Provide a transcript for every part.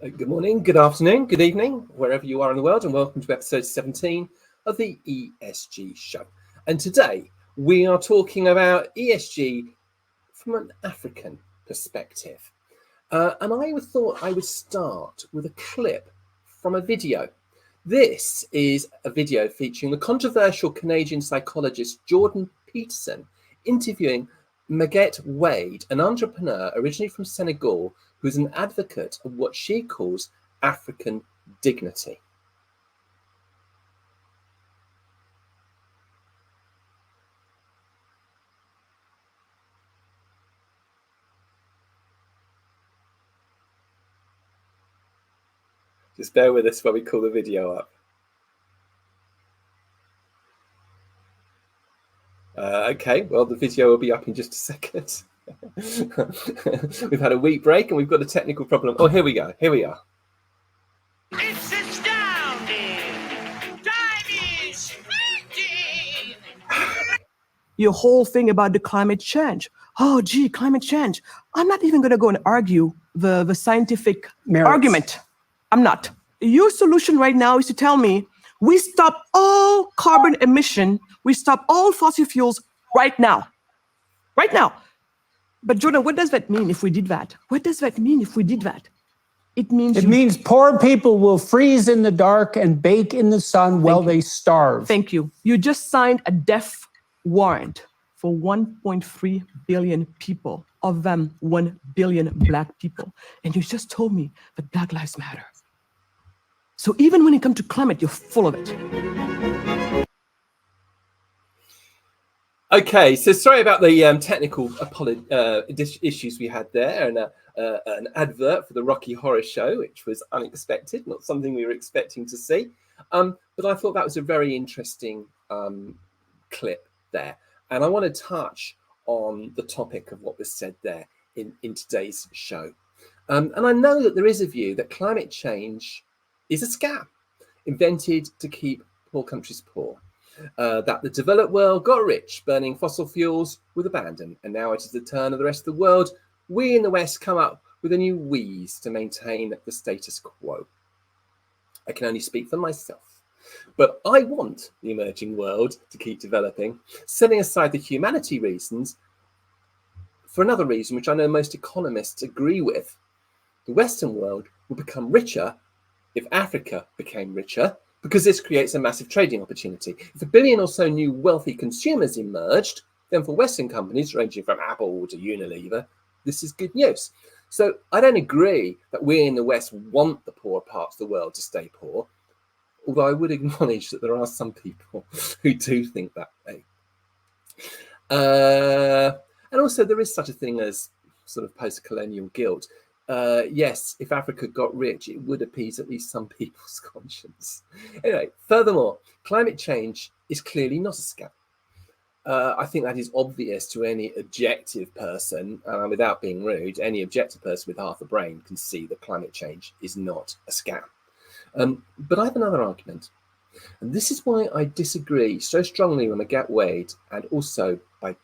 Good morning, good afternoon, good evening, wherever you are in the world, and welcome to episode 17 of the ESG Show. And today we are talking about ESG from an African perspective. And I thought I would start with a clip from a video. This is a video featuring the controversial Canadian psychologist Jordan Peterson interviewing Maguette Wade, an entrepreneur originally from Senegal, who's an advocate of what she calls African dignity. Just bear with us while we call the video up. Okay, well, the video will be up in just a second. We've had a week break and we've got a technical problem. Oh, here we go. Here we are. It's astounding. Time is fleeting. Your whole thing about the climate change. Oh, gee, climate change. I'm not even going to go and argue the scientific argument. I'm not. Your solution right now is to tell me we stop all carbon emission, we stop all fossil fuels right now. Right now. But Jordan, what does that mean if we did that? What does that mean if we did that? It means poor people will freeze in the dark and bake in the sun while they starve. Thank you. You just signed a death warrant for 1.3 billion people, of them 1 billion Black people. And you just told me that Black Lives Matter. So even when it comes to climate, you're full of it. Okay, so sorry about the technical issues we had there, and an advert for the Rocky Horror Show, which was unexpected, not something we were expecting to see. But I thought that was a very interesting clip there. And I want to touch on the topic of what was said there in today's show. And I know that there is a view that climate change is a scam invented to keep poor countries poor. That the developed world got rich burning fossil fuels with abandon, and now it is the turn of the rest of the world. We in the West come up with a new wheeze to maintain the status quo. I can only speak for myself, but I want the emerging world to keep developing, setting aside the humanity reasons for another reason, which I know most economists agree with. The Western world will become richer if Africa became richer, because this creates a massive trading opportunity. If a billion or so new wealthy consumers emerged, then for Western companies ranging from Apple to Unilever, this is good news. So I don't agree that we in the West want the poor parts of the world to stay poor, although I would acknowledge that there are some people who do think that way. And also there is such a thing as sort of post-colonial guilt. Yes, if Africa got rich, it would appease at least some people's conscience. Anyway, furthermore, climate change is clearly not a scam. I think that is obvious to any objective person, without being rude. Any objective person with half a brain can see that climate change is not a scam. But I have another argument. And this is why I disagree so strongly with Maguette Wade and also by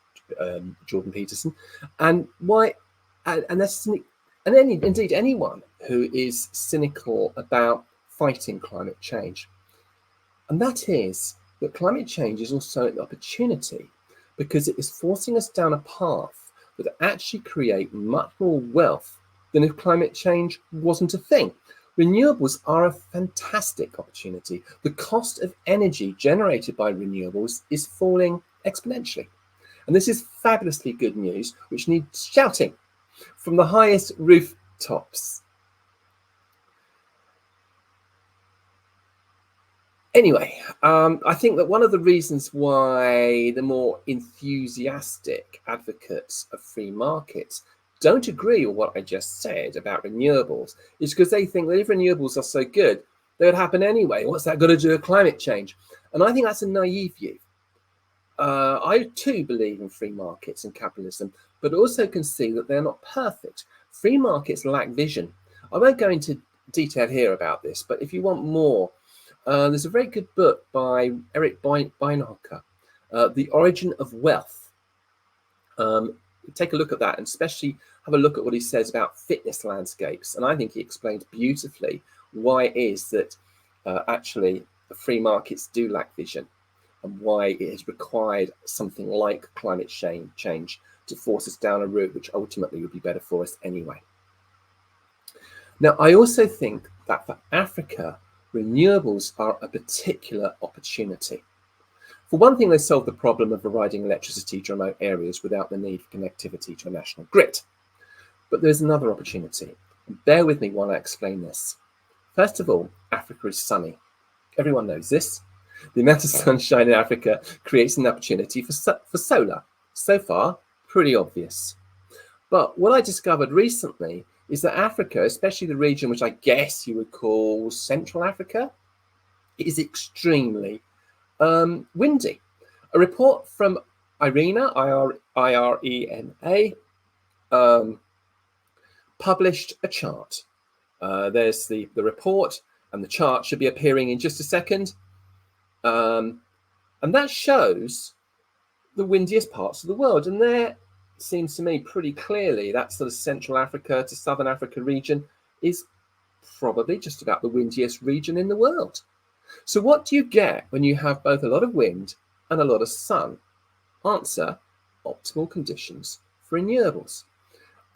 Jordan Peterson, and why, and that's indeed anyone who is cynical about fighting climate change. And that is that climate change is also an opportunity, because it is forcing us down a path that actually create much more wealth than if climate change wasn't a thing. Renewables are a fantastic opportunity. The cost of energy generated by renewables is falling exponentially. And this is fabulously good news, which needs shouting from the highest rooftops. Anyway, I think that one of the reasons why the more enthusiastic advocates of free markets don't agree with what I just said about renewables is because they think that if renewables are so good, they would happen anyway. What's that got to do with climate change? And I think that's a naive view. I too believe in free markets and capitalism, but also can see that they're not perfect. Free markets lack vision. I won't go into detail here about this, but if you want more, there's a very good book by Eric Beinhocker, The Origin of Wealth. Take a look at that, and especially have a look at what he says about fitness landscapes. And I think he explains beautifully why it is that actually the free markets do lack vision, and why it has required something like climate change to force us down a route which ultimately would be better for us anyway. Now, I also think that for Africa, renewables are a particular opportunity. For one thing, they solve the problem of providing electricity to remote areas without the need for connectivity to a national grid. But there's another opportunity. Bear with me while I explain this. First of all, Africa is sunny. Everyone knows this. The amount of sunshine in Africa creates an opportunity for solar. So far, pretty obvious. But what I discovered recently is that Africa, especially the region which I guess you would call Central Africa, is extremely windy. A report from IRENA, I-R-E-N-A, published a chart. There's the report, and the chart should be appearing in just a second. And that shows the windiest parts of the world. And there seems to me pretty clearly that sort of Central Africa to Southern Africa region is probably just about the windiest region in the world. So what do you get when you have both a lot of wind and a lot of sun? Answer: optimal conditions for renewables.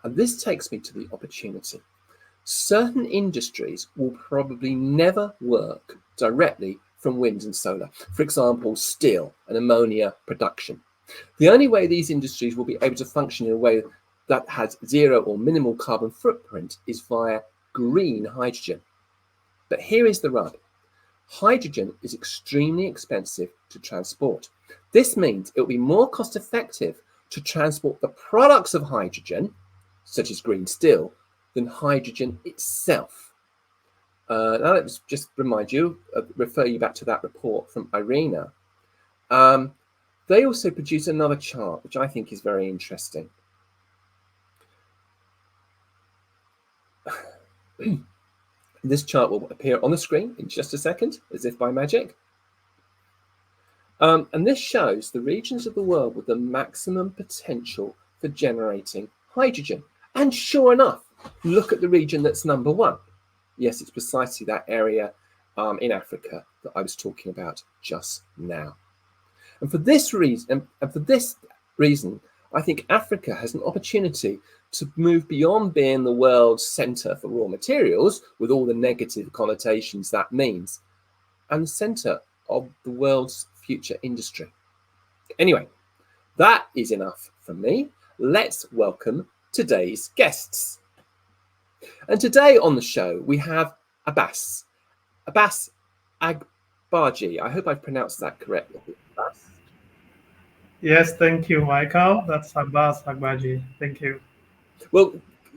And this takes me to the opportunity. Certain industries will probably never work directly from wind and solar. For example, steel and ammonia production. The only way these industries will be able to function in a way that has zero or minimal carbon footprint is via green hydrogen. But here is the rub. Hydrogen is extremely expensive to transport. This means it will be more cost effective to transport the products of hydrogen, such as green steel, than hydrogen itself. Now let's just remind you, refer you back to that report from IRENA. They also produce another chart, which I think is very interesting. This chart will appear on the screen in just a second, as if by magic. And this shows the regions of the world with the maximum potential for generating hydrogen. And sure enough, look at the region that's number one. Yes, it's precisely that area in Africa that I was talking about just now. And for this reason, I think Africa has an opportunity to move beyond being the world's center for raw materials, with all the negative connotations that means, and the center of the world's future industry. Anyway, that is enough from me. Let's welcome today's guests. And today on the show, we have Abbas Agbaje. I hope I've pronounced that correctly. Abbas. Yes, thank you, Michael. That's Abbas Agbaje. Thank you. Well,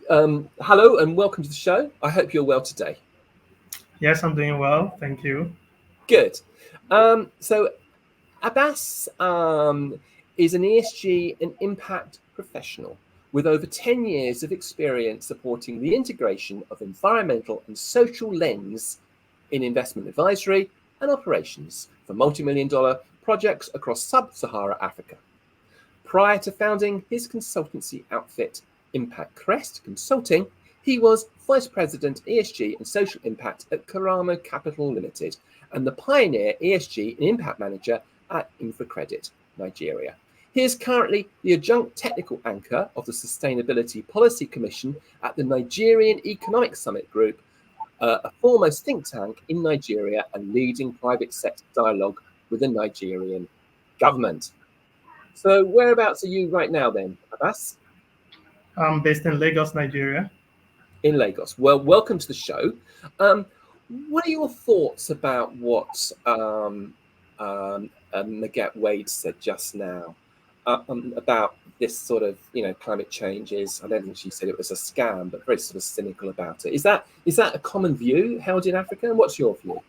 hello and welcome to the show. I hope you're well today. Yes, I'm doing well. Thank you. Good. So Abbas is an ESG and impact professional with over 10 years of experience supporting the integration of environmental and social lens in investment advisory and operations for multi-million-dollar projects across sub-Sahara Africa. Prior to founding his consultancy outfit, ImpactCrest Consulting, he was Vice President ESG and Social Impact at Karamo Capital Limited and the Pioneer ESG and Impact Manager at ImpactCrest, Nigeria. He is currently the adjunct technical anchor of the Sustainability Policy Commission at the Nigerian Economic Summit Group, a foremost think tank in Nigeria and leading private sector dialogue with the Nigerian government. So whereabouts are you right now then, Abbas? I'm based in Lagos, Nigeria. In Lagos. Well, welcome to the show. What are your thoughts about what Naget Wade said just now about this sort of, climate change is, I don't think she said it was a scam, but very sort of cynical about it. Is that a common view held in Africa? And what's your view?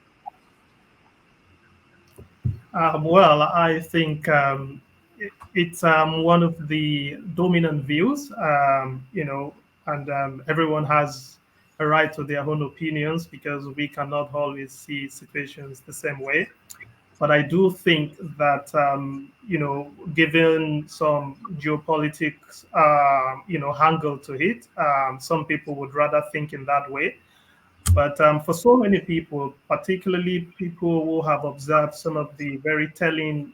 Well, I think it's one of the dominant views, and everyone has a right to their own opinions because we cannot always see situations the same way. But I do think that, given some geopolitics, angle to it, some people would rather think in that way. But for so many people, particularly people who have observed some of the very telling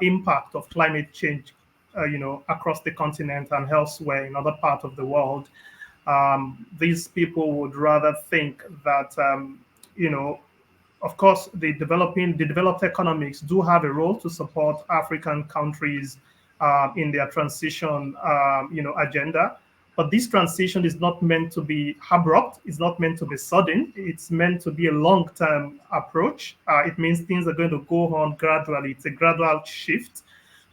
impact of climate change, across the continent and elsewhere in other parts of the world, these people would rather think that, of course, the developed economies do have a role to support African countries in their transition, agenda. But this transition is not meant to be abrupt. It's not meant to be sudden. It's meant to be a long-term approach. It means things are going to go on gradually. It's a gradual shift.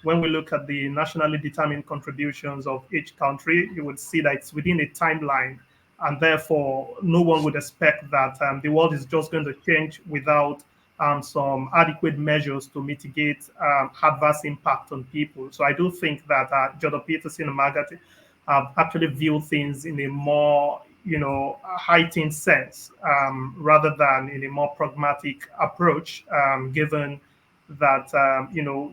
When we look at the nationally determined contributions of each country, you would see that it's within a timeline, and therefore no one would expect that the world is just going to change without some adequate measures to mitigate adverse impact on people. So I do think that Jordan Peterson and Margaret have actually viewed things in a more, heightened sense, rather than in a more pragmatic approach, given that,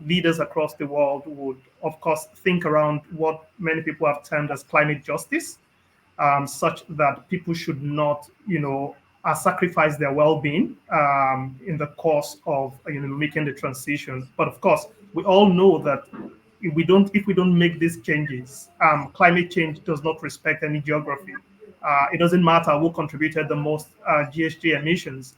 leaders across the world would, of course, think around what many people have termed as climate justice, such that people should not, sacrifice their well-being in the course of, making the transition. But of course, we all know that if we don't make these changes, climate change does not respect any geography. It doesn't matter who contributed the most GHG emissions.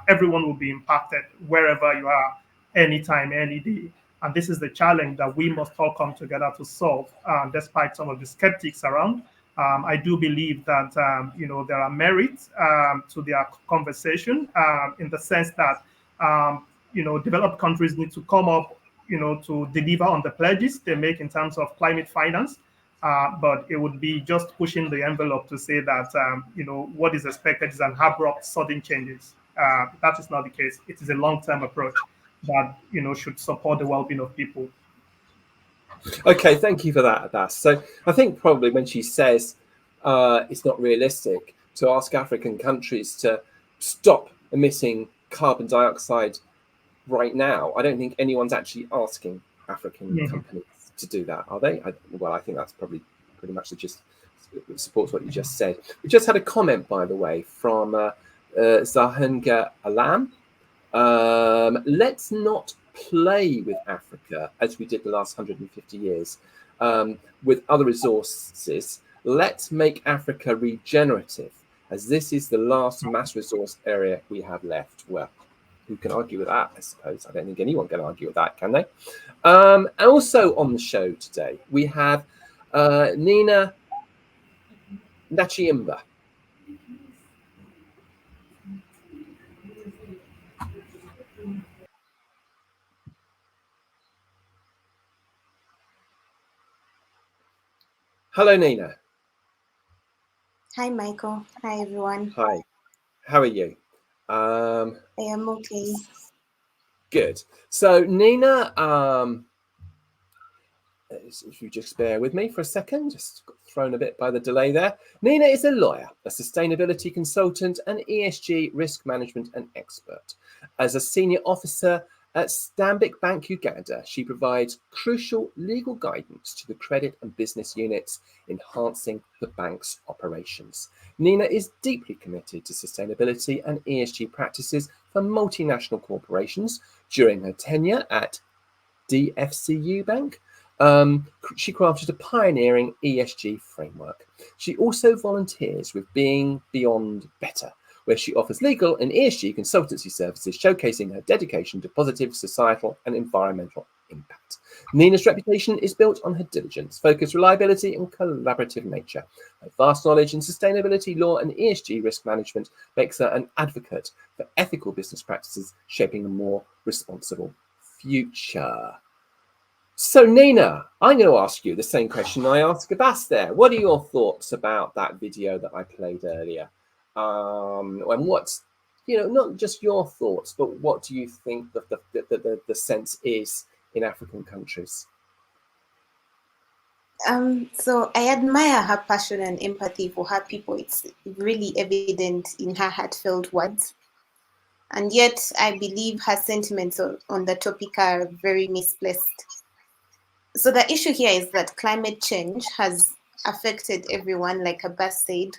Everyone will be impacted wherever you are, anytime, any day. And this is the challenge that we must all come together to solve, despite some of the skeptics around. I do believe that, there are merits to their conversation, in the sense that, developed countries need to come up, to deliver on the pledges they make in terms of climate finance. But it would be just pushing the envelope to say that, what is expected is an abrupt, sudden changes. That is not the case. It is a long-term approach that, should support the well-being of people. Okay, thank you for that, Abbas. So I think probably when she says it's not realistic to ask African countries to stop emitting carbon dioxide right now, I don't think anyone's actually asking African companies to do that, are they? I think that's probably pretty much just supports what you just said. We just had a comment, by the way, from Zahanga Alam. Let's not play with Africa as we did the last 150 years with other resources. Let's make Africa regenerative, as this is the last mass resource area we have left. Well, who can argue with that, I suppose? I don't think anyone can argue with that, can they? And also on the show today, we have Ninah Nakiyimba. Hello, Ninah. Hi, Michael. Hi, everyone. Hi. How are you? I am okay. Good. So, Ninah, if you just bear with me for a second, just got thrown a bit by the delay there. Ninah is a lawyer, a sustainability consultant, and ESG risk management and expert. As a senior officer at Stanbic Bank Uganda, she provides crucial legal guidance to the credit and business units, enhancing the bank's operations. Ninah is deeply committed to sustainability and ESG practices for multinational corporations. During her tenure at DFCU Bank, she crafted a pioneering ESG framework. She also volunteers with Being Beyond Better, where she offers legal and ESG consultancy services, showcasing her dedication to positive societal and environmental impact. Ninah's reputation is built on her diligence, focus, reliability, and collaborative nature. Her vast knowledge in sustainability law and ESG risk management makes her an advocate for ethical business practices, shaping a more responsible future. So, Ninah, I'm going to ask you the same question I asked Abbas there. What are your thoughts about that video that I played earlier? And what's, not just your thoughts, but what do you think the sense is in African countries? So I admire her passion and empathy for her people. It's really evident in her heartfelt words. And yet, I believe her sentiments on the topic are very misplaced. So the issue here is that climate change has affected everyone, like Abbas said,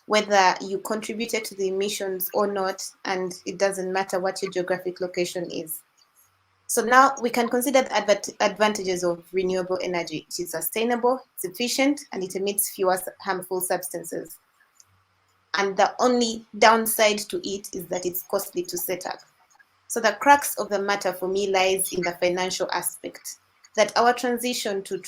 whether you contributed to the emissions or not, and it doesn't matter what your geographic location is. So now we can consider the advantages of renewable energy. It is sustainable, it's efficient, and it emits fewer harmful substances. And the only downside to it is that it's costly to set up. So the crux of the matter for me lies in the financial aspect, that our transition to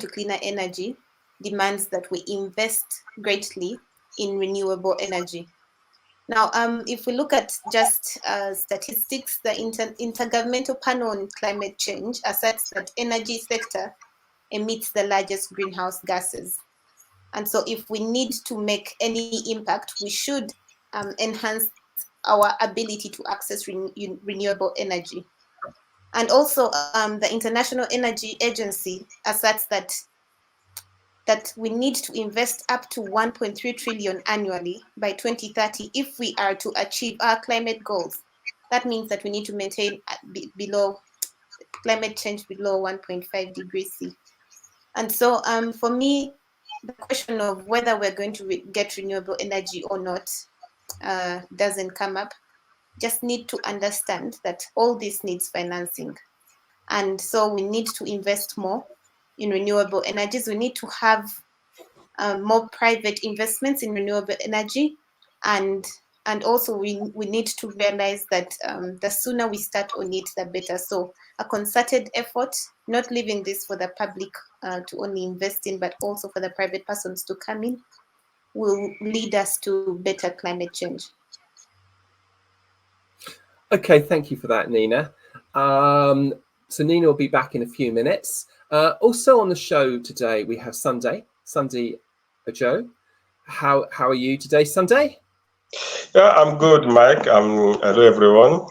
cleaner energy demands that we invest greatly in renewable energy. Now, if we look at just statistics, the Intergovernmental Panel on Climate Change asserts that energy sector emits the largest greenhouse gases. And so if we need to make any impact, we should enhance our ability to access renewable energy. And also the International Energy Agency asserts that we need to invest up to 1.3 trillion annually by 2030 if we are to achieve our climate goals. That means that we need to maintain below climate change below 1.5 degrees C. And so for me, the question of whether we're going to get renewable energy or not doesn't come up. Just need to understand that all this needs financing. And so we need to invest more in renewable energies. We need to have more private investments in renewable energy. And also we need to realize that the sooner we start on it, the better. So a concerted effort, not leaving this for the public to only invest in, but also for the private persons to come in, will lead us to better climate change. Okay, thank you for that, Ninah. So Ninah will be back in a few minutes. Also on the show today, we have Sunday Ojo. How are you today, Sunday? Yeah, I'm good, Mike. Hello, everyone.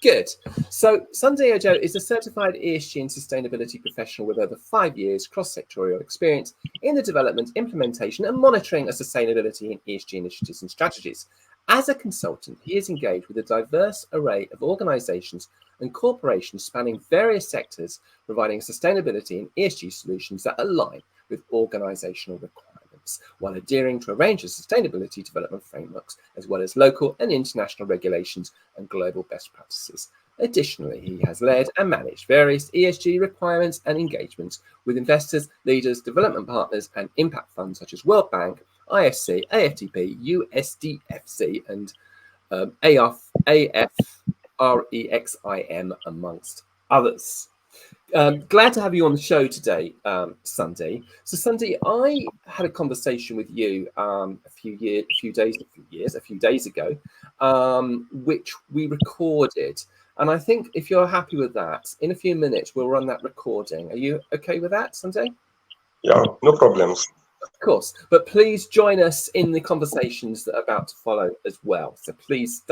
Good. So Sunday Ojo is a certified ESG and sustainability professional with over 5 years cross-sectorial experience in the development, implementation, and monitoring of sustainability and ESG initiatives and strategies. As a consultant, he is engaged with a diverse array of organizations and corporations spanning various sectors, providing sustainability and ESG solutions that align with organizational requirements, while adhering to a range of sustainability development frameworks, as well as local and international regulations and global best practices. Additionally, he has led and managed various ESG requirements and engagements with investors, leaders, development partners, and impact funds such as World Bank, IFC, AFTP, USDFC, and AFREXIM, amongst others. Glad to have you on the show today, Sunday. So, Sunday, I had a conversation with you a few days ago, which we recorded. And I think if you're happy with that, in a few minutes, we'll run that recording. Are you okay with that, Sunday? Yeah, no problems. Of course, but please join us in the conversations that are about to follow as well. So please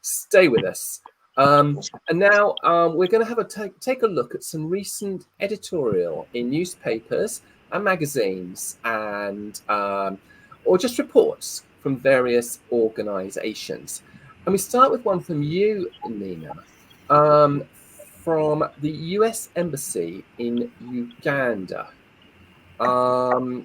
stay with us. And now we're going to have take a look at some recent editorial in newspapers and magazines, and or just reports from various organisations. And we start with one from you, Ninah, from the US Embassy in Uganda. The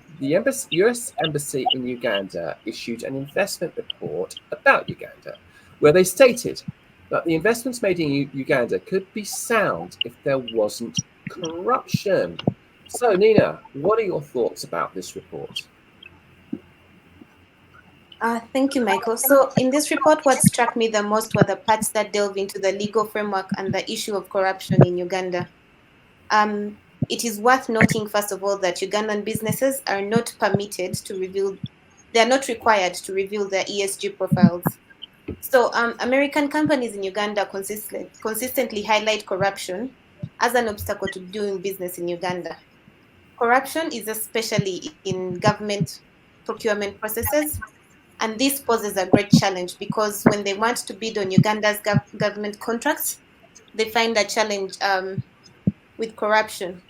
US Embassy in Uganda issued an investment report about Uganda, where they stated that the investments made in Uganda could be sound if there wasn't corruption. So, Ninah, what are your thoughts about this report? Thank you, Michael. So in this report, what struck me the most were the parts that delve into the legal framework and the issue of corruption in Uganda. It is worth noting, first of all, that Ugandan businesses are not permitted to reveal, they are not required to reveal their ESG profiles. So American companies in Uganda consistently highlight corruption as an obstacle to doing business in Uganda. Corruption is especially in government procurement processes, and this poses a great challenge because when they want to bid on Uganda's government contracts, they find a challenge with corruption.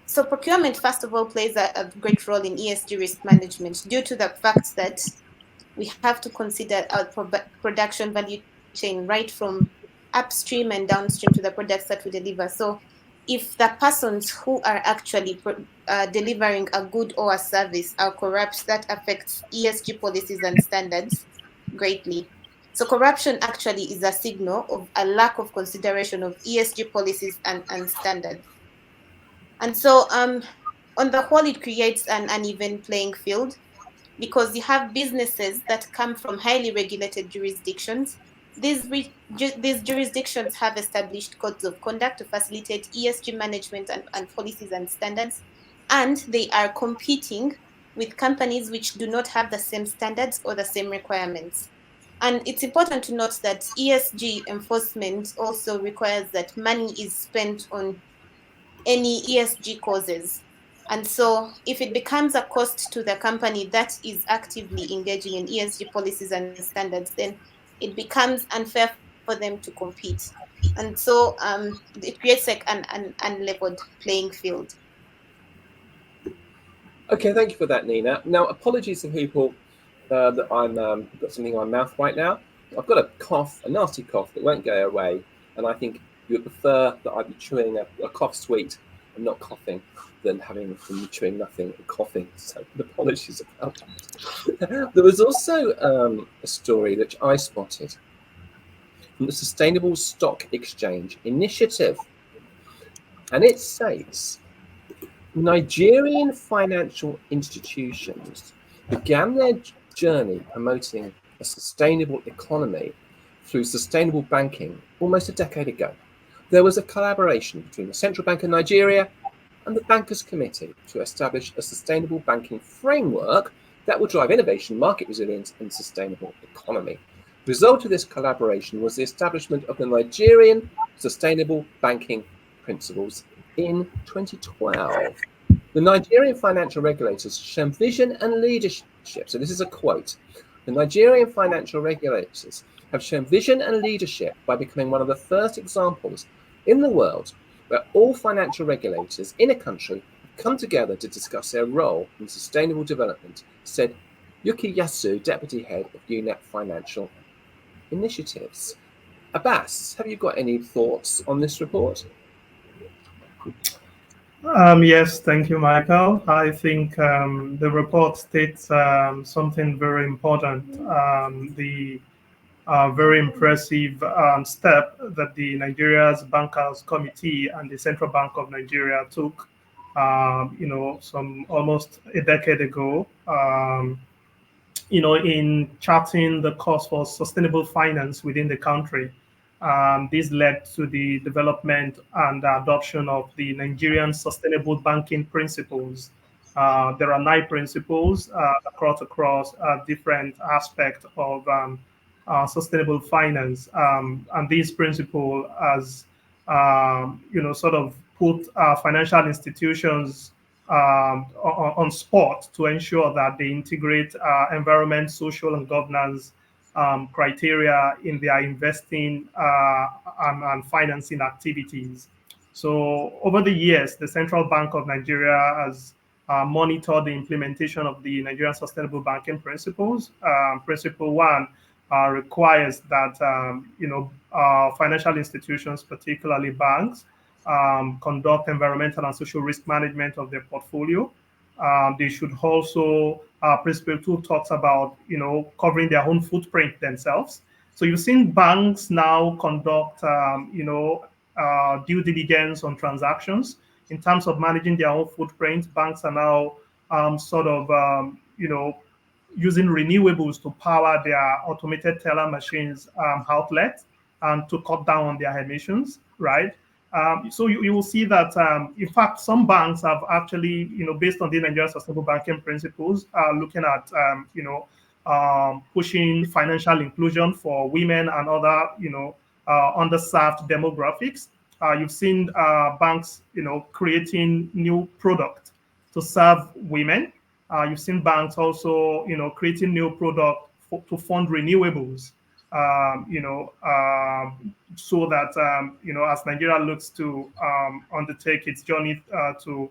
So procurement, first of all, plays a great role in ESG risk management due to the fact that we have to consider our production value chain right from upstream and downstream to the products that we deliver. So if the persons who are actually delivering a good or a service are corrupt, that affects ESG policies and standards greatly. So corruption actually is a signal of a lack of consideration of ESG policies and standards. And so on the whole, it creates an uneven playing field, because you have businesses that come from highly regulated jurisdictions. These jurisdictions have established codes of conduct to facilitate ESG management and policies and standards, and they are competing with companies which do not have the same standards or the same requirements. And it's important to note that ESG enforcement also requires that money is spent on any ESG causes. And so if it becomes a cost to the company that is actively engaging in ESG policies and standards, then it becomes unfair for them to compete. And so it creates like an unleveled playing field. Okay, thank you for that, Ninah. Now, apologies to people that I'm got something in my mouth right now. I've got a cough, a nasty cough that won't go away, and I think you would prefer that I be chewing a cough sweet and not coughing than having from chewing nothing and coughing. So apologies about that. There was also a story which I spotted from the Sustainable Stock Exchange Initiative, and it states Nigerian financial institutions began their journey promoting a sustainable economy through sustainable banking almost a decade ago. There was a collaboration between the Central Bank of Nigeria and the Bankers Committee to establish a sustainable banking framework that will drive innovation, market resilience, and sustainable economy. The result of this collaboration was the establishment of the Nigerian Sustainable Banking Principles in 2012. The Nigerian financial regulators show vision and leadership. So this is a quote. The Nigerian financial regulators have shown vision and leadership by becoming one of the first examples in the world where all financial regulators in a country come together to discuss their role in sustainable development, said Yuki Yasu, Deputy Head of UNEP Financial Initiatives. Abbas, have you got any thoughts on this report? Yes, thank you, Michael. I think the report states something very important. The very impressive step that the Nigeria's Bankers Committee and the Central Bank of Nigeria took, some almost a decade ago, in charting the course for sustainable finance within the country. This led to the development and the adoption of the Nigerian Sustainable Banking Principles. There are 9 principles across different aspects of sustainable finance, and these principles has sort of put financial institutions on spot to ensure that they integrate environment, social, and governance criteria in their investing and financing activities. So over the years, the Central Bank of Nigeria has monitored the implementation of the Nigerian Sustainable Banking Principles. Principle 1 requires that financial institutions, particularly banks, conduct environmental and social risk management of their portfolio. They should also, Principle 2 talks about, covering their own footprint themselves. So you've seen banks now conduct, due diligence on transactions. In terms of managing their own footprint, banks are now using renewables to power their automated teller machines outlet and to cut down on their emissions, right? So you will see that, in fact, some banks have actually, based on the Nigerian Sustainable Banking Principles, looking at, pushing financial inclusion for women and other, underserved demographics. You've seen banks, creating new products to serve women. You've seen banks also, creating new product to fund renewables. So that as Nigeria looks to undertake its journey to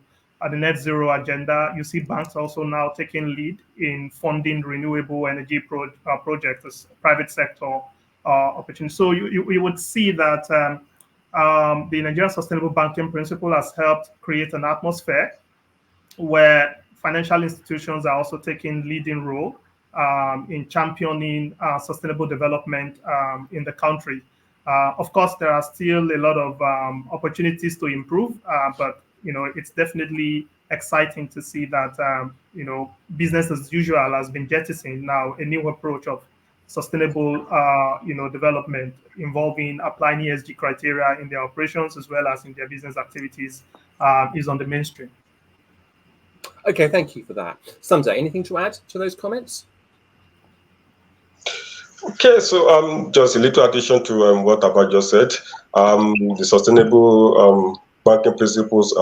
the net zero agenda. You see banks also now taking lead in funding renewable energy projects as private sector opportunities. So you would see that the Nigerian Sustainable Banking Principle has helped create an atmosphere where financial institutions are also taking leading role in championing sustainable development in the country. Of course, there are still a lot of opportunities to improve, but it's definitely exciting to see that business as usual has been jettisoned. Now a new approach of sustainable development involving applying ESG criteria in their operations as well as in their business activities is on the mainstream. Okay, thank you for that. Sunday, anything to add to those comments? Okay, so just a little addition to what Abbas just said. The sustainable banking principles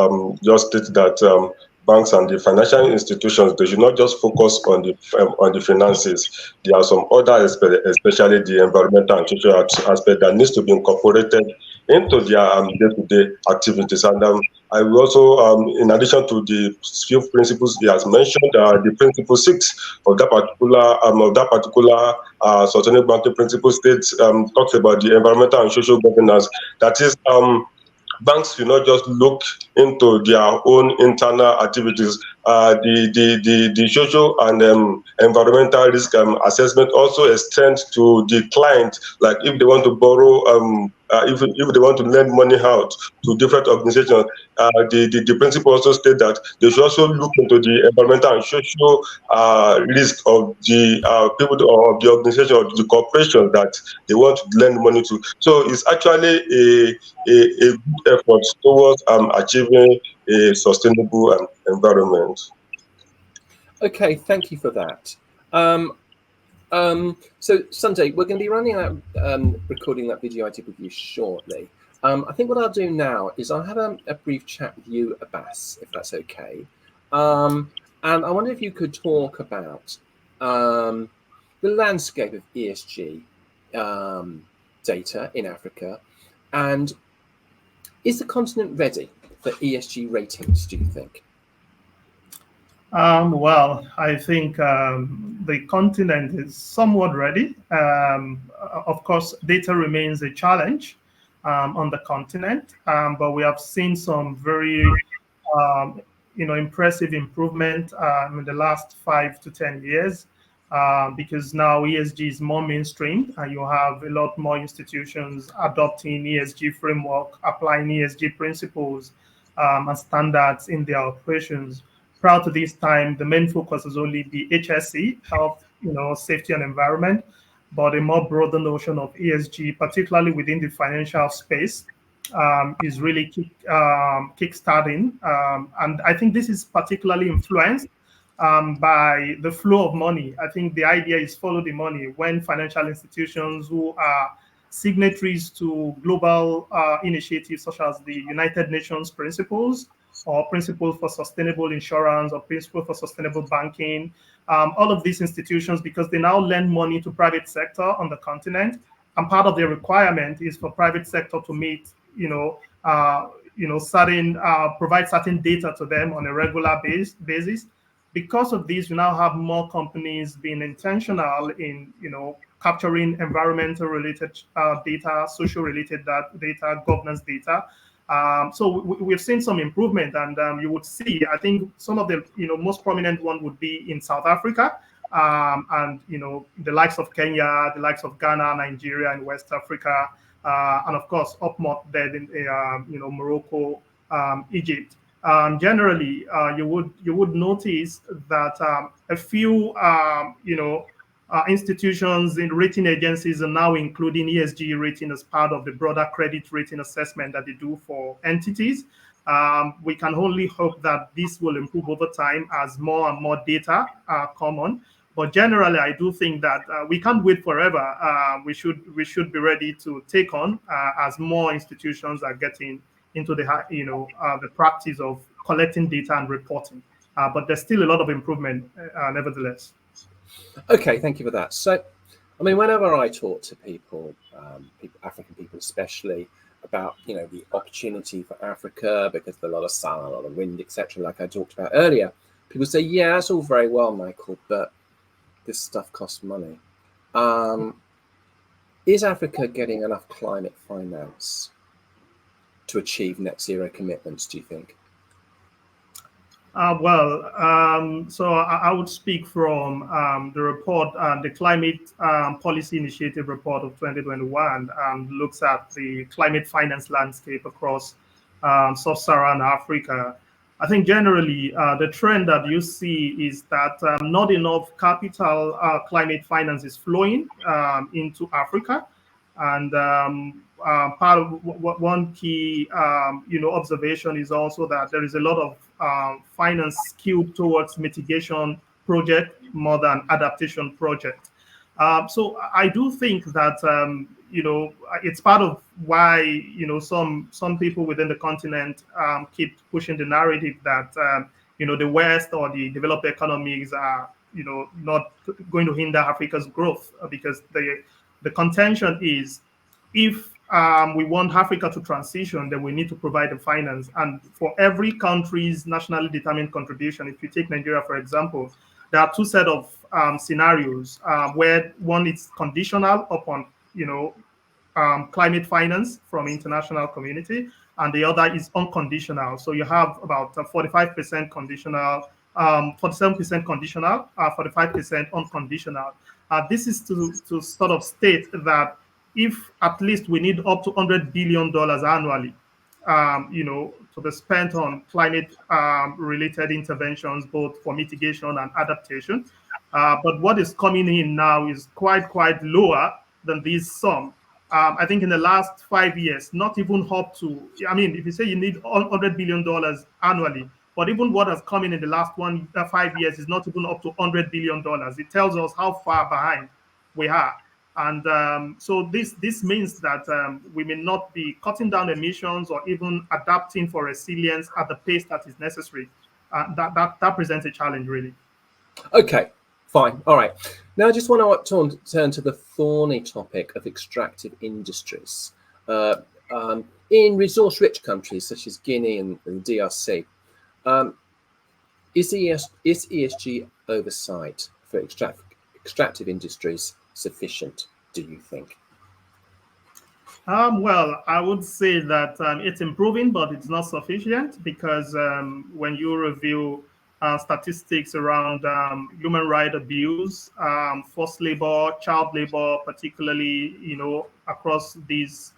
just state that banks and the financial institutions, they should not just focus on the finances. There are some other aspects, especially the environmental and social aspect, that needs to be incorporated into their day-to-day activities. And I will also, in addition to the few principles he has mentioned, the principle 6 of that particular sustainable banking principle states talks about the environmental and social governance. That is, banks should not just look into their own internal activities. The social and environmental risk assessment also extends to the client. Like if they want to borrow, if they want to lend money out to different organizations, the principle also states that they should also look into the environmental and social risk of the people or of the organization or the corporation that they want to lend money to. So it's actually a good effort towards achieving a sustainable environment. Okay, thank you for that. So Sunday, we're going to be running out recording that video I did with you shortly. I think what I'll do now is I'll have a brief chat with you, Abbas, if that's okay. And I wonder if you could talk about the landscape of ESG data in Africa, and is the continent ready for ESG ratings, do you think? Well, I think the continent is somewhat ready. Of course, data remains a challenge on the continent, but we have seen some very impressive improvement in the last 5 to 10 years because now ESG is more mainstream and you have a lot more institutions adopting ESG framework, applying ESG principles and standards in their operations. Prior to this time, the main focus has only been HSE, health, safety and environment, but a more broader notion of ESG, particularly within the financial space, is really kickstarting. And I think this is particularly influenced by the flow of money. I think the idea is follow the money. When financial institutions who are signatories to global initiatives such as the United Nations principles, or principles for sustainable insurance, or principles for sustainable banking, all of these institutions, because they now lend money to private sector on the continent, and part of their requirement is for private sector to meet, provide certain data to them on a regular basis. Because of this, we now have more companies being intentional in, capturing environmental related data, social related data, governance data. So we've seen some improvement, and you would see, I think some of the most prominent one would be in South Africa, and the likes of Kenya, the likes of Ghana, Nigeria, and West Africa, and of course up north there in Morocco, Egypt. Generally, you would notice that a few institutions in rating agencies are now including ESG rating as part of the broader credit rating assessment that they do for entities. We can only hope that this will improve over time as more and more data come on. But generally, I do think that we can't wait forever. We should be ready to take on as more institutions are getting into the practice of collecting data and reporting. But there's still a lot of improvement, nevertheless. Okay, thank you for that. So, I mean, whenever I talk to people, African people especially, about the opportunity for Africa because of a lot of sun, a lot of wind, etc. Like I talked about earlier, people say, yeah, that's all very well, Michael, but this stuff costs money. Is Africa getting enough climate finance to achieve net zero commitments, do you think? So I would speak from the report, the Climate Policy Initiative report of 2021, looks at the climate finance landscape across sub-Saharan Africa. I think generally the trend that you see is that not enough capital climate finance is flowing into Africa. And part of one key, observation is also that there is a lot of finance skewed towards mitigation project more than adaptation project. So I do think that it's part of why some people within the continent keep pushing the narrative that the West or the developed economies are not going to hinder Africa's growth, because the contention is, if we want Africa to transition, then we need to provide the finance. And for every country's nationally determined contribution, if you take Nigeria, for example, there are two sets of scenarios where one is conditional upon, climate finance from international community, and the other is unconditional. So you have about 45% conditional, 47% conditional, 45% unconditional. This is to sort of state that if at least we need up to $100 billion annually, to be spent on climate related interventions, both for mitigation and adaptation. But what is coming in now is quite lower than this sum. I think in the last 5 years, not even up to, if you say you need $100 billion annually, but even what has come in the last 5 years is not even up to $100 billion. It tells us how far behind we are. And so this means that we may not be cutting down emissions or even adapting for resilience at the pace that is necessary. That presents a challenge, really. Okay, fine. All right. Now I just want to turn to the thorny topic of extractive industries. In resource-rich countries such as Guinea and DRC, is ESG oversight for extractive industries sufficient, do you think? Well, I would say that it's improving, but it's not sufficient, because when you review statistics around human rights abuse, forced labor, child labor, particularly, across these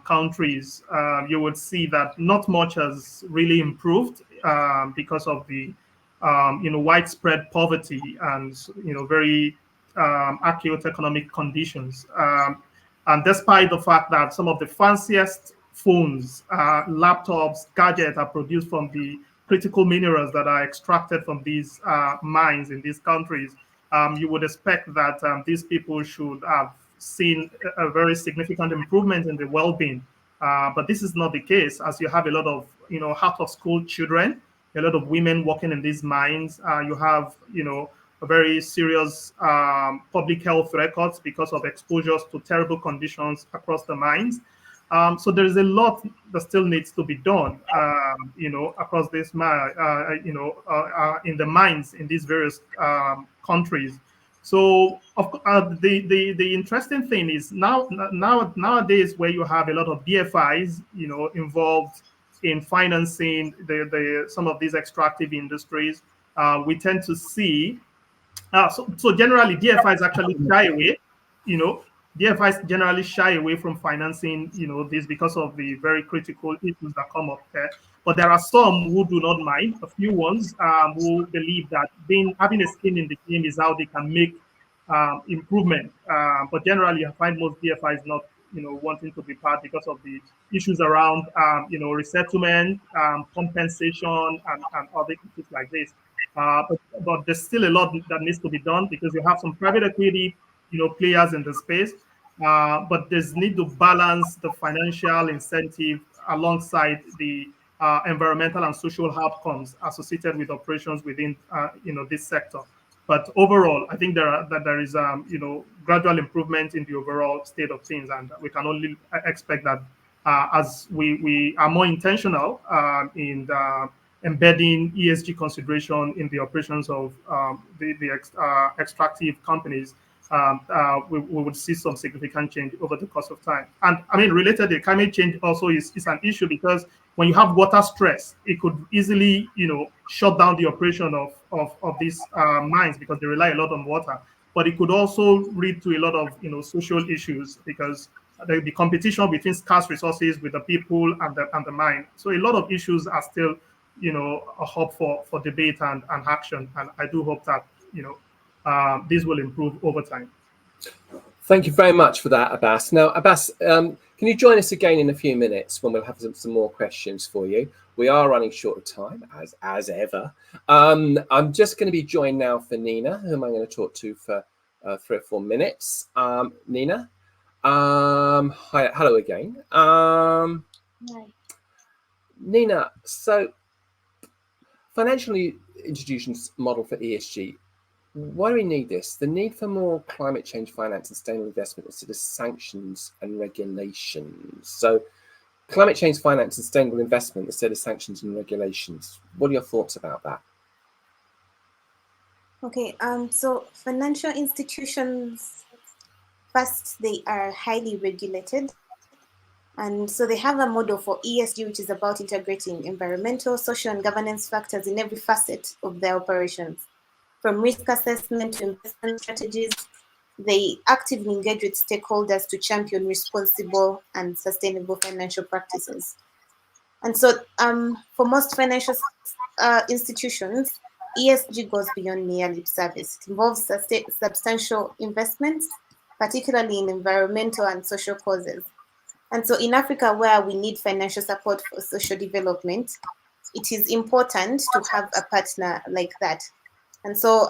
countries, you would see that not much has really improved because of the, widespread poverty and, very acute economic conditions. And despite the fact that some of the fanciest phones, laptops, gadgets are produced from the critical minerals that are extracted from these mines in these countries, you would expect that these people should have seen a very significant improvement in the well-being. But this is not the case, as you have a lot of, out-of-school children, a lot of women working in these mines. You have, a very serious public health records because of exposures to terrible conditions across the mines. So there is a lot that still needs to be done, across this mine, in the mines in these various countries. So the interesting thing is nowadays, where you have a lot of DFIs, involved in financing some of these extractive industries, we tend to see. So generally, DFIs actually shy away. DFIs generally shy away from financing, this, because of the very critical issues that come up there. But there are some who do not mind. A few ones who believe that having a skin in the game is how they can make improvement. But generally, I find most DFIs not, wanting to be part because of the issues around, resettlement, compensation, and other issues like this. But there's still a lot that needs to be done, because you have some private equity, players in the space, but there's need to balance the financial incentive alongside the environmental and social outcomes associated with operations within, this sector. But overall, I think there is, gradual improvement in the overall state of things, and we can only expect that as we are more intentional in embedding ESG consideration in the operations of the extractive companies, we would see some significant change over the course of time. And I mean, related to climate change also is an issue, because when you have water stress, it could easily, shut down the operation of these mines, because they rely a lot on water. But it could also lead to a lot of, social issues, because the competition between scarce resources with the people and the mine. So a lot of issues are still, a hub for debate and action. And I do hope that, this will improve over time. Thank you very much for that, Abbas. Now, Abbas, can you join us again in a few minutes when we'll have some more questions for you? We are running short of time, as ever. I'm just going to be joined now for Ninah, whom I'm going to talk to for 3 or 4 minutes. Ninah, hi, hello again. Hi. Ninah, so financial institutions model for ESG. Why do we need this? The need for more climate change finance and sustainable investment instead of sanctions and regulations. So climate change finance and sustainable investment instead of sanctions and regulations. What are your thoughts about that? Okay, so financial institutions, first, they are highly regulated. And so they have a model for ESG, which is about integrating environmental, social, and governance factors in every facet of their operations. From risk assessment to investment strategies, they actively engage with stakeholders to champion responsible and sustainable financial practices. And so for most financial institutions, ESG goes beyond mere lip service. It involves substantial investments, particularly in environmental and social causes. And so in Africa, where we need financial support for social development, it is important to have a partner like that. And so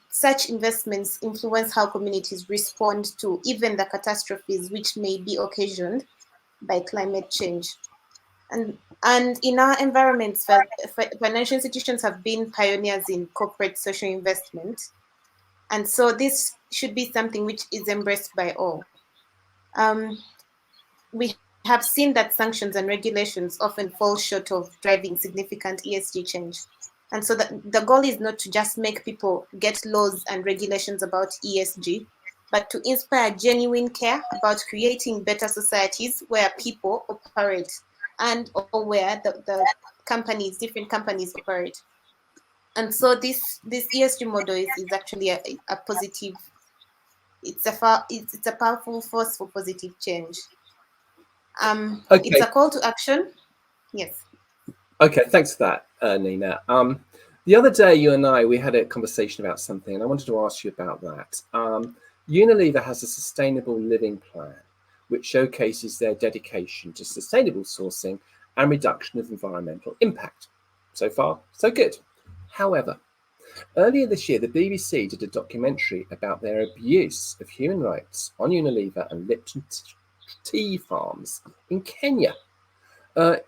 such investments influence how communities respond to even the catastrophes which may be occasioned by climate change. And in our environments, financial institutions have been pioneers in corporate social investment. And so this should be something which is embraced by all. We have seen that sanctions and regulations often fall short of driving significant ESG change. And so the goal is not to just make people get laws and regulations about ESG, but to inspire genuine care about creating better societies where people operate and or where the companies, different companies operate. And so this ESG model is actually a positive, it's a powerful force for positive change. Okay. It's a call to action. Yes. Okay, thanks for that, Ninah. The other day, you and I, we had a conversation about something, and I wanted to ask you about that. Unilever has a sustainable living plan, which showcases their dedication to sustainable sourcing and reduction of environmental impact. So far, so good. However, earlier this year, the BBC did a documentary about their abuse of human rights on Unilever and Lipton tea farms in Kenya.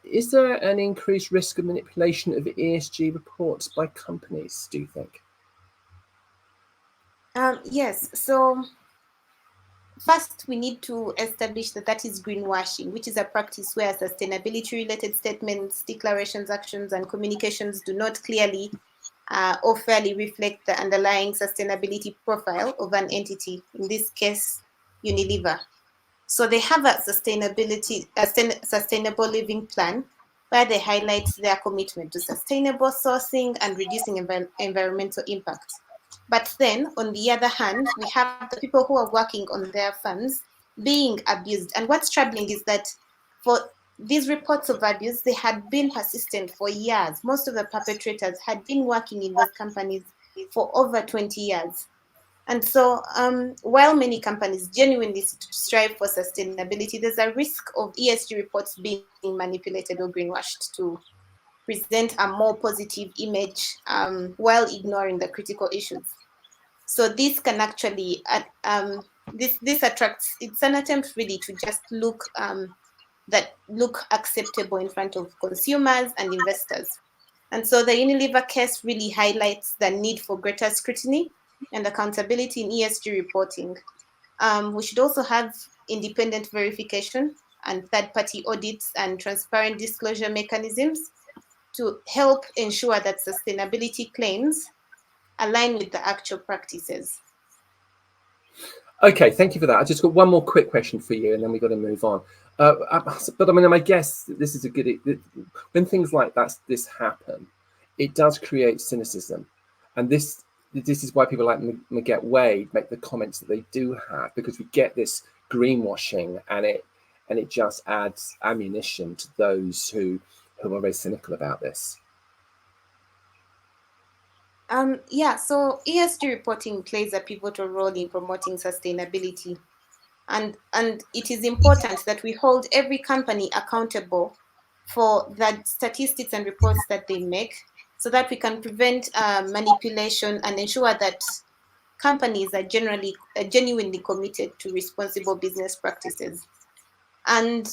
Is there an increased risk of manipulation of ESG reports by companies, do you think? Yes. So first, we need to establish that is greenwashing, which is a practice where sustainability-related statements, declarations, actions, and communications do not clearly or fairly reflect the underlying sustainability profile of an entity, in this case, Unilever. So they have a sustainable living plan where they highlight their commitment to sustainable sourcing and reducing environmental impact. But then, on the other hand, we have the people who are working on their funds being abused. And what's troubling is that for these reports of abuse, they had been persistent for years. Most of the perpetrators had been working in those companies for over 20 years. And so while many companies genuinely strive for sustainability, there's a risk of ESG reports being manipulated or greenwashed to present a more positive image while ignoring the critical issues. So this can actually, this attracts, it's an attempt really to just look acceptable in front of consumers and investors. And so the Unilever case really highlights the need for greater scrutiny and accountability in ESG reporting. We should also have independent verification and third-party audits and transparent disclosure mechanisms to help ensure that sustainability claims align with the actual practices. Okay, thank you for that. I just got one more quick question for you, and then we've got to move on. But I mean, I guess this is a good. When things like this happen, it does create cynicism, and this is why people like Miguel Wade make the comments that they do have, because we get this greenwashing, and it just adds ammunition to those who are very cynical about this. Yeah, so ESG reporting plays a pivotal role in promoting sustainability. And it is important that we hold every company accountable for the statistics and reports that they make, so that we can prevent manipulation and ensure that companies are genuinely committed to responsible business practices. And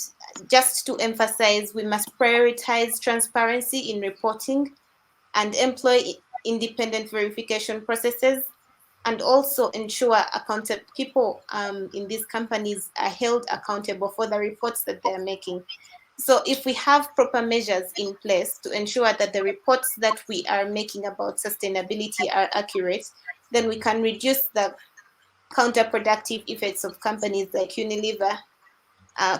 just to emphasize, we must prioritize transparency in reporting and employ independent verification processes, and also ensure people in these companies are held accountable for the reports that they are making. So if we have proper measures in place to ensure that the reports that we are making about sustainability are accurate, then we can reduce the counterproductive effects of companies like Unilever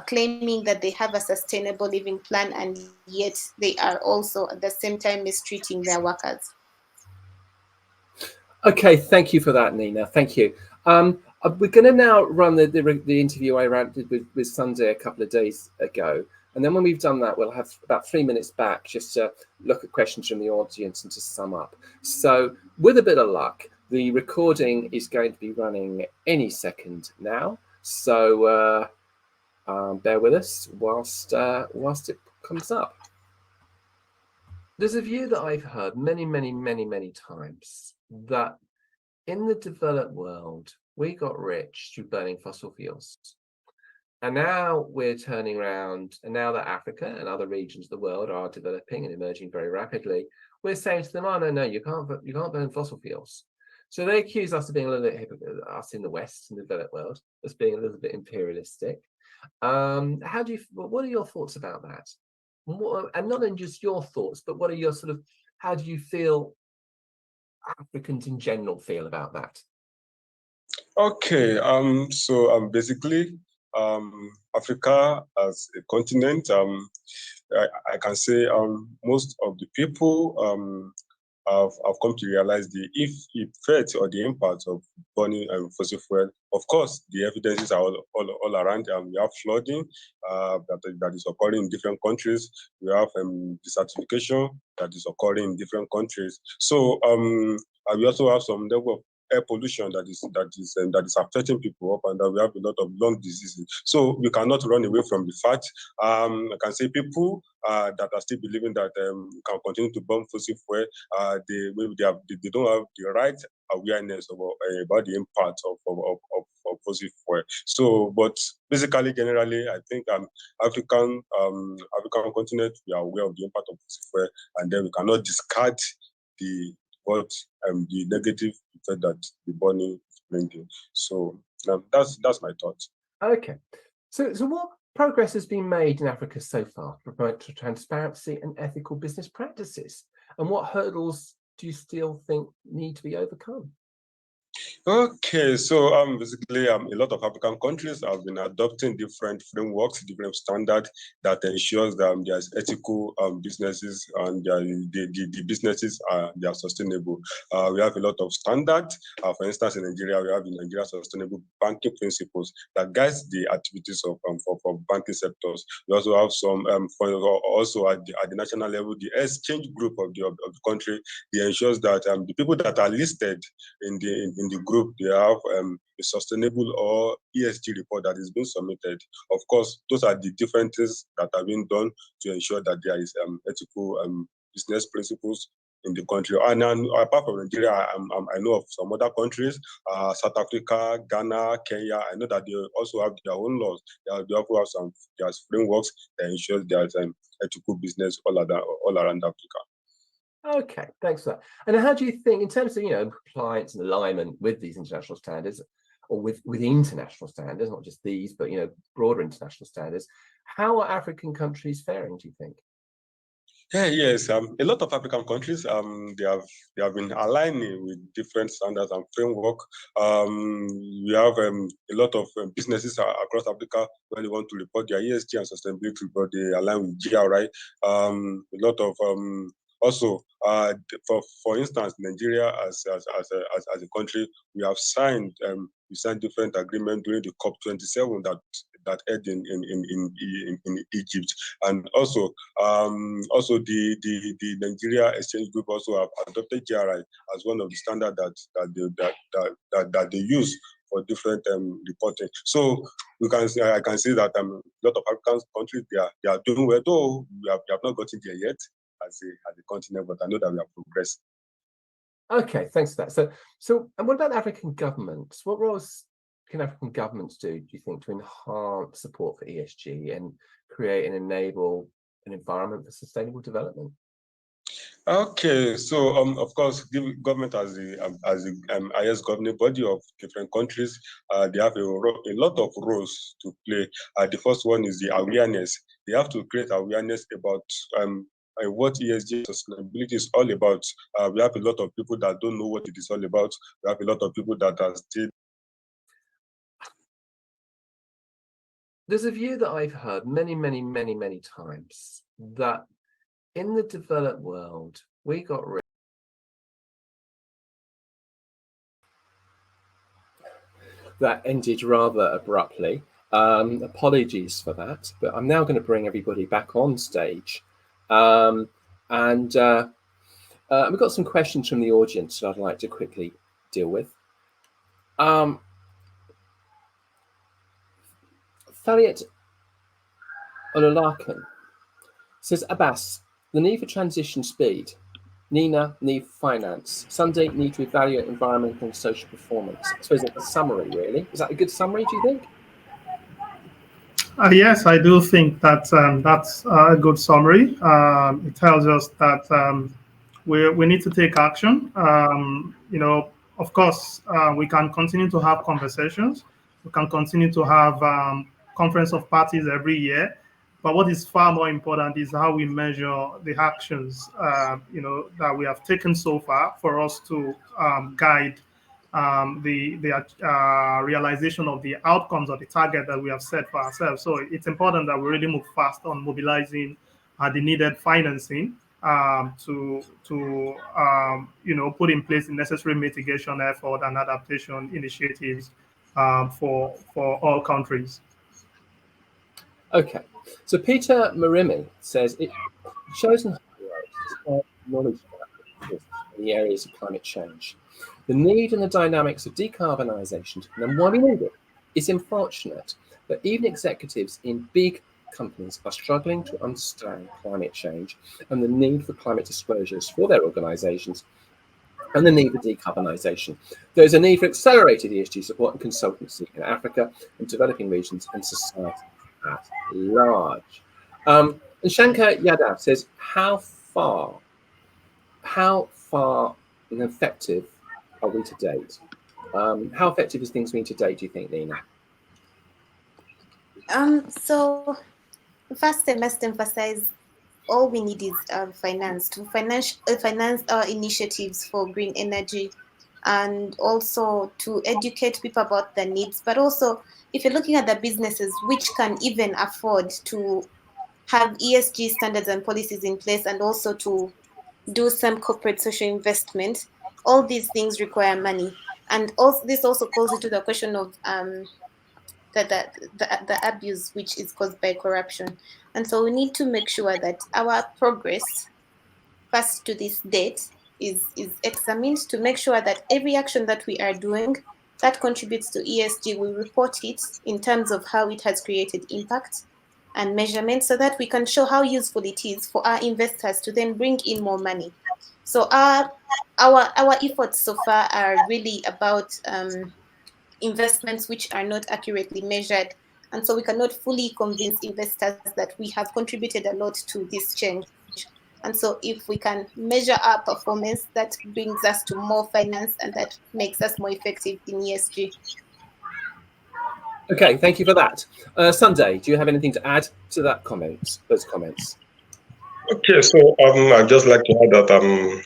claiming that they have a sustainable living plan, and yet they are also at the same time mistreating their workers. Okay, thank you for that, Ninah. Thank you. We're going to now run the interview I ran with Sunday a couple of days ago. And then when we've done that, we'll have about 3 minutes back just to look at questions from the audience and to sum up. So with a bit of luck, the recording is going to be running any second now. So bear with us whilst it comes up. There's a view that I've heard many times that in the developed world, we got rich through burning fossil fuels. And now we're turning around, and now that Africa and other regions of the world are developing and emerging very rapidly, we're saying to them, oh, no, you can't burn fossil fuels. So they accuse us of being a little bit hypocritical, us in the West, in the developed world, as being a little bit imperialistic. What are your thoughts about that? And not in just your thoughts, but what are your how do you feel Africans in general feel about that? Okay, basically, Africa as a continent, I can say most of the people have come to realize the effect or the impact of burning fossil fuel. Of course, the evidences are all around. We have flooding that is occurring in different countries. We have desertification that is occurring in different countries. So we also have some level of air pollution that is affecting people up and down. We have a lot of lung diseases. So we cannot run away from the fact. I can say people that are still believing that we can continue to burn fossil fuel, they don't have the right awareness about the impact of fossil fuel. So, but basically, generally, I think African continent, we are aware of the impact of fossil fuel, and then we cannot discard the negative effect that the burning is bringing. So that's my thought. Okay, so what progress has been made in Africa so far to promote transparency and ethical business practices, and what hurdles do you still think need to be overcome? Okay, so basically, a lot of African countries have been adopting different frameworks, different standards that ensures that there's ethical businesses and the businesses they are sustainable. We have a lot of standards. For instance, in Nigeria, we have the Nigeria Sustainable Banking Principles that guides the activities of banking sectors. We also have some also at the national level, the exchange group of the country. It ensures that the people that are listed in the group, they have a sustainable or ESG report that is being submitted. Of course, those are the different things that are being done to ensure that there is ethical business principles in the country. And apart from Nigeria, I know of some other countries, South Africa, Ghana, Kenya. I know that they also have their own laws. They also have there's frameworks that ensure there's ethical business all around Africa. Okay, thanks for that. And how do you think, in terms of compliance and alignment with these international standards, or with international standards, not just these, but broader international standards. How are African countries faring, do you think? Yeah, yes. A lot of African countries, they have been aligning with different standards and framework. We have a lot of businesses across Africa when they want to report their ESG and sustainability report, they align with GRI. A lot of also, for instance, Nigeria as a country, we signed different agreements during the COP27 that held in Egypt, and also the Nigeria Exchange Group also have adopted GRI as one of the standards that they use for different reporting. So I can see that a lot of African countries they are doing well, though we have not gotten there yet as a continent, but I know that we have progressed. Okay, thanks for that. So and what about African governments? What roles can African governments do you think, to enhance support for ESG and create and enable an environment for sustainable development? Okay, so of course, the government as the highest governing body of different countries, they have a lot of roles to play. The first one is the awareness. They have to create awareness about what ESG sustainability is all about. We have a lot of people that don't know what it is all about. We have a lot of people that are still. There's a view that I've heard many times that in the developed world, we got rid. That ended rather abruptly. Apologies for that, but I'm now going to bring everybody back on stage. We've got some questions from the audience that I'd like to quickly deal with. Faliat Ololakan says, Abbas, the need for transition speed, Ninah, need for finance, Sunday, need to evaluate environmental and social performance. I suppose it's a summary, really. Is that a good summary, do you think? Yes, I do think that that's a good summary. It tells us that we need to take action. Of course, we can continue to have conversations. We can continue to have conference of parties every year. But what is far more important is how we measure the actions, that we have taken so far for us to guide the realization of the outcomes of the target that we have set for ourselves. So it's important that we really move fast on mobilizing the needed financing to put in place the necessary mitigation effort and adaptation initiatives for all countries. Okay, so Peter Marimi says it shows and highlights knowledge in the areas of climate change. The need and the dynamics of decarbonisation, and why we need it, is unfortunate, but even executives in big companies are struggling to understand climate change and the need for climate disclosures for their organisations and the need for decarbonisation. There's a need for accelerated ESG support and consultancy in Africa and developing regions and society at large. And Shankar Yadav says, how far and effective are we to date? How effective is things being to date, do you think, Ninah? So first I must emphasize all we need is finance our initiatives for green energy, and also to educate people about their needs. But also, if you're looking at the businesses which can even afford to have ESG standards and policies in place, and also to do some corporate social investment, all these things require money. And also, this also calls into the question of the abuse which is caused by corruption. And so we need to make sure that our progress first to this date is examined, to make sure that every action that we are doing that contributes to ESG, we report it in terms of how it has created impact and measurement, so that we can show how useful it is for our investors to then bring in more money. So our efforts so far are really about investments which are not accurately measured, and so we cannot fully convince investors that we have contributed a lot to this change. And so if we can measure our performance, that brings us to more finance, and that makes us more effective in ESG. Okay, thank you for that. Sunday, do you have anything to add to that those comments? Okay, so I'd just like to add that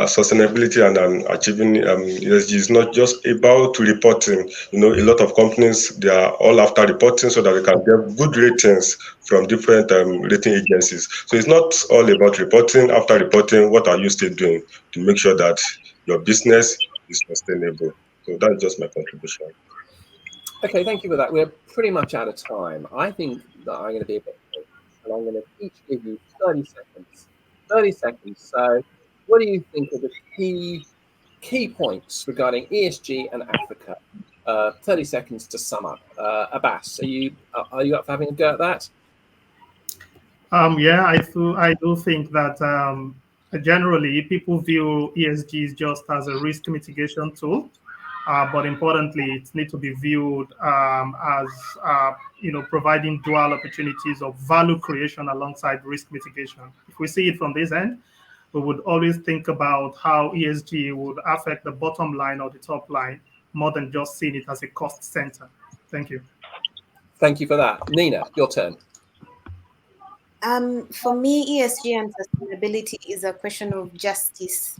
sustainability and achieving ESG is not just about reporting. You know, a lot of companies, they are all after reporting so that they can get good ratings from different rating agencies. So it's not all about reporting. After reporting, what are you still doing to make sure that your business is sustainable? So that's just my contribution. Okay, thank you for that. We're pretty much out of time. I think that I'm going to be a bit quick, and I'm going to each give you 30 seconds. 30 seconds. So, what do you think are the key points regarding ESG and Africa? 30 seconds to sum up. Abbas, are you up for having a go at that? Yeah, I do think that generally people view ESG just as a risk mitigation tool, but importantly, it needs to be viewed as providing dual opportunities of value creation alongside risk mitigation. If we see it from this end, we would always think about how ESG would affect the bottom line or the top line more than just seeing it as a cost center. Thank you. Thank you for that. Ninah, your turn. For me, ESG and sustainability is a question of justice.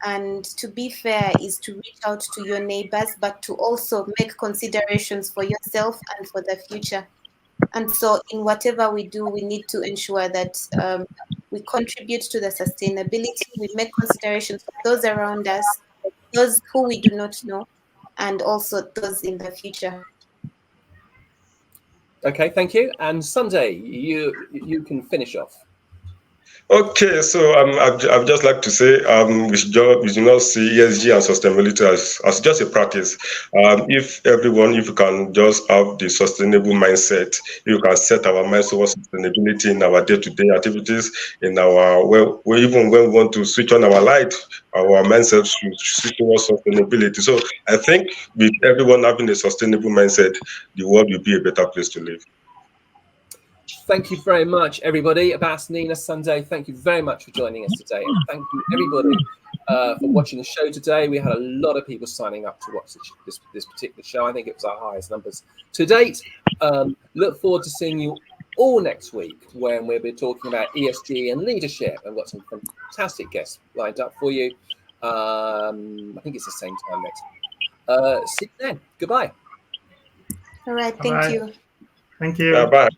And to be fair is to reach out to your neighbors, but to also make considerations for yourself and for the future. And so in whatever we do, we need to ensure that we contribute to the sustainability, we make considerations for those around us, those who we do not know, and also those in the future. Okay, thank you. And Sunday, you can finish off. Okay, so I'd just like to say we should not see ESG and sustainability as just a practice. If you can just have the sustainable mindset, you can set our minds towards sustainability in our day-to-day activities, in our even when we want to switch on our light, our mindset should switch towards sustainability. So I think with everyone having a sustainable mindset, the world will be a better place to live. Thank you very much, everybody. Abbas, Ninah, Sunday, thank you very much for joining us today. And thank you, everybody, for watching the show today. We had a lot of people signing up to watch this particular show. I think it was our highest numbers to date. Look forward to seeing you all next week when we'll be talking about ESG and leadership. I've got some fantastic guests lined up for you. I think it's the same time next week. See you then. Goodbye. All right. Thank you. Thank you. Bye.